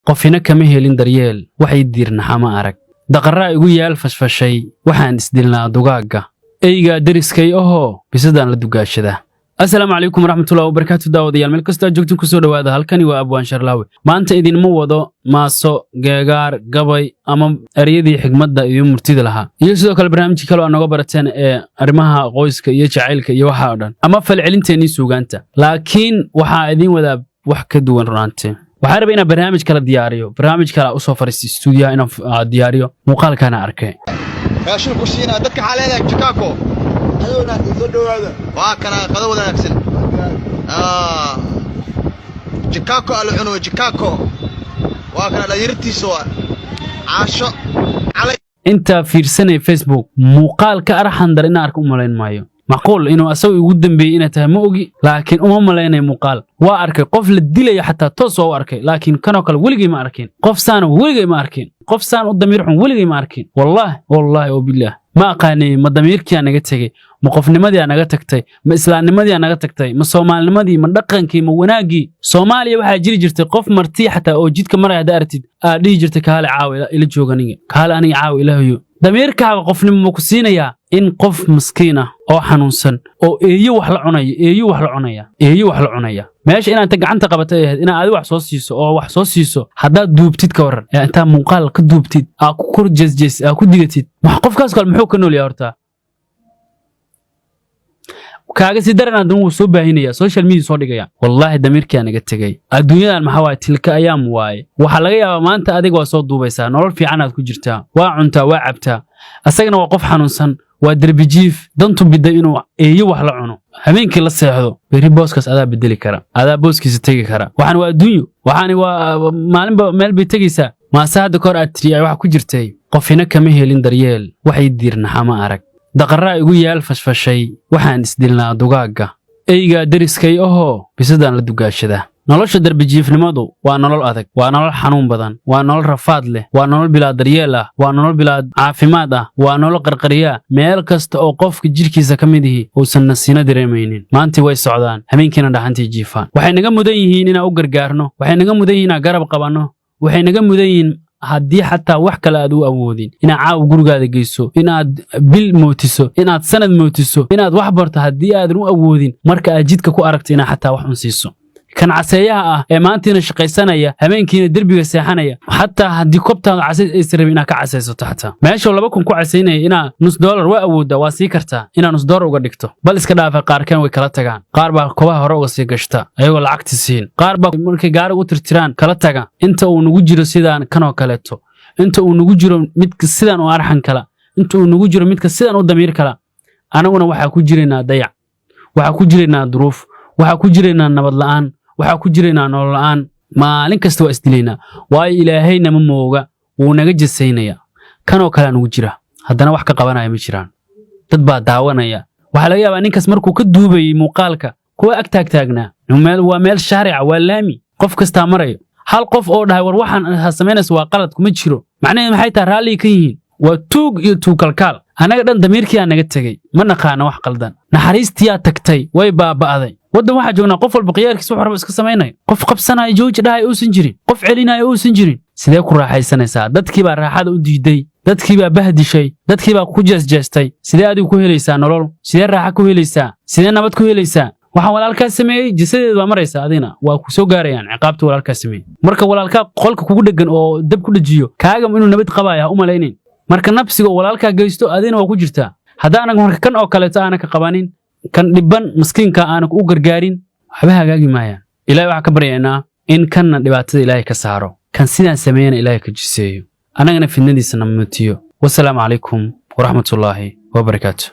qofina kama helin daryeel waxay diirnaxa ma arag daqarra igu yaal fashfashay waxaan isdilnaa dugaaga eyga dariskay ahoo bisadaan la dugaashada السلام عليكم ورحمة الله وبركاته داود يا الملك كستا جوجتن كسو دواada halkani waa abwaan sharlaawe maanta idin ma wado maaso geegaar gabay ama ereyadii xigmadda iyo murtida lahaa iyo sidoo kale barnaamijka kale oo naga barateen ee arimaha qoyska iyo jacaylka iyo waxa oo dhan ama falcelinteeni suugaanta laakiin waxa idin wada wax ka duwan runtii waxaan rabaa inaan barnaamij kala diyaariyo barnaamij kale u soo fariisto studio inaan diyaariyo muuqaalkana arkay raashin ku siinaa dadka xaaleeda Chicago أنا أدور وأكنا قدوة نفسنا جيكاكو العنو جيكاكو وأكنا لا يرتي سوا عاشق علي أنت في رسالة فيسبوك مقال كأرحن درينا أركم ملاين مايو معقول إنه أسوي قدام بي إنه تهموجي لكن ملاين مقال وأركي قفل الدليل حتى توصل وأركي لكن كانوا كل ولقي ما أركين قف سان ولقي ما أركين قف سان قدام يروحون ولقي ما أركين والله وبالله ما قاني ما ضميرك أنا قلت لك مقفنمدي أنا قلت لك ما إسلامنمدي أنا قلت لك ما صومالنمدي ما دقنكي ما وناقي صومالي waxaa jiri jirtay qof marti xataa oo jidka maray hadaartid dhigi jirtay kaale caawi ila jooganiga kaale aniga caawi ilaahiyo dameerkaaga qofnimo ku siinaya in qof miskiin ah oo xanuunsan oo eeyo wax la cunaya meesha inaad ta gacanta qabatay inaad aad wax soo siiso hadaad duubtid ka waran inta muuqaal ka duubtid ku kor jees ku digatid wax qofkaas kale muxuu ka nool yahay horta kaaga si daran aad uu soo baahinaya social media soo dhigaya wallahi dameerkii anaga tagay adduunyadan maxaa waay tilka ayaam waay waxa laga yaabaa maanta adiga waa soo duubaysaa nolol fiican aad ku jirtaa waa cuntaa waa cabtaa asagana waa qof xanuunsan waa darbi jiif dantu biday inuu eeyo wax la cuno habeenkii la seexdo beri booskaas adaa bedeli kara adaa booskiisa tagi kara waxaan waa adduunyo waxaan waa maalinba meel bay tagaysaa maasaada kor aad tiri ay wax ku jirtay qofina kama helin daryeel waxay diirnaxa ma arag daqarra igu yaal fashfashay waxaan isdilnaa dugaaga eyga dariskay ahoo bisadaan la dugaashada nolosha darbi jiifnimadu waa nolol adag waa nolol xanuun badan waa nolol rafaad leh waa nolol bilaa daryeel ah waa nolol bilaa caafimaad ah waa nolol qarqariya meel kasta oo qofka jirkiisa ka mid yahay uusan nasiino dareemaynin maanta way socdaan habeenkiina dhaxantii jiifaan waxay naga mudan yihiin inaan u gargaarno waxay naga mudan yihiin inaan garab qabanno waxay naga mudan yihiin haddii xataa wax kale aad u awoodin inaad caaw gurigaada geyso inaad bil mootiso inaad sanad mootiso inaad wax barto haddii aadan u awoodin marka aad jidka ku aragto inaad xataa wax un siiso kan caseeyaha ah ee maantiina shaqaysanaya habeenkiina derbiga seexanaya xataa haddii kobtaada casays aysan rabin inaad ka casaysato xataa meesha $2,000 ku casaynaya inaad $0.5 waa awooddaa waa sii kartaa inaad $0.5 uga dhigto bal iska dhaafa qaarkan way kala tagaan qaar baa kobaha hore uga sii gashta ayagoo lacagti siin qaar baa markay gaariga u tirtiraan kala taga inta uu nagu jiro sidaan kanoo kaleeto inta uu nagu jiro midka sidaan u arxan kala inta uu nagu jiro midka sidaan u damiir kala anaguna waxaa ku jiraynaa dayac waxaa ku jiraynaa duruuf waxaa ku jiraynaa nabad la'aan waxaa ku jiraynaa nolol la'aan maalin kasta waa isdilaynaa waayo ilaahayna ma mooga wuu naga jasaynaya kanoo kale nugu jira haddana wax ka qabanaya ma jiraan dad baa daawanaya waxaa laga yaabaa ninkaas markuu ka duubayay muuqaalka kuwa ag taagnaa waa meel shaarica waa laami qof kastaa marayo hal qof oo dhahay war waxaan samaynaysa waa qalad kuma jiro macnaheedu maxay tahay raalli ka yihiin waa tuug iyo tuukalkaal anaga dhan damiirkii aan naga tagay ma naqaana wax qaldan naxariistiyaa tagtay way baaba'day wadan waxa joognaa qof walba qiyaarkiisa wax rabo iska sameynay qof qabsanay jooji dhahay uusan jirin qof celinay uusan jirin sidee ku raaxaysanaysaa dadkii baa raaxada u diiday dadkii baa bahdishay dadkii baa ku jeesjeestay sidee adigu ku helaysaa nolol sidee raaxa ku helaysaa sidee nabad ku helaysaa waxa walaalkaa sameeyay jisadeedu waa maraysa adina waa ku soo gaarayaan ciqaabta walaalkaa sameeyay marka walaalkaa qolka kugu dhagan oo dab ku dhajiyo kaaga inuu nabad qabaaya u malaynin marka nafsiga walaalkaa geysto adina waa ku jirtaa haddaan marka kan oo kale aan ka qabanin kan dhiban miskiinka aan u gargaarin waxba hagaagi maayaan ilaahay waxa ka baryaynaa in kanna dhibaatada ilaahay ka saaro kan sidaan sameeyana ilaahay ka jiseeyo anagana fidnadiisa namutiyo wassalaamu calaykum waraxmatullaahi wabarakaatuh